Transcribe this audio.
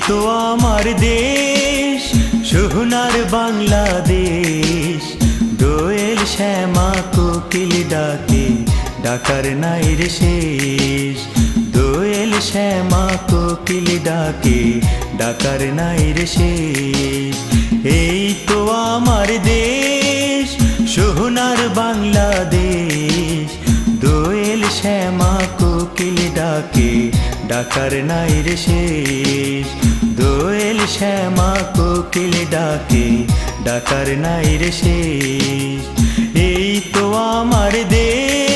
তো আমার দেশ সোনার বাংলাদেশ। দোয়েল শ্যামা কোকিল ডাকে, ডাকার নাই রে শেষ। দোয়েল শ্যামা কোকিল ডাকে, ডাকার নাই রে শেষ। এই তো আমার দেশ সোনার বাংলাদেশ। দোয়েল শ্যামা কোকিল ডাকে, ডাকার নাই রে শেষ। দোয়েল শ্যামা কোকিল ডাকে, ডাকার নাই রে শেষ। এই তো আমার দেশ।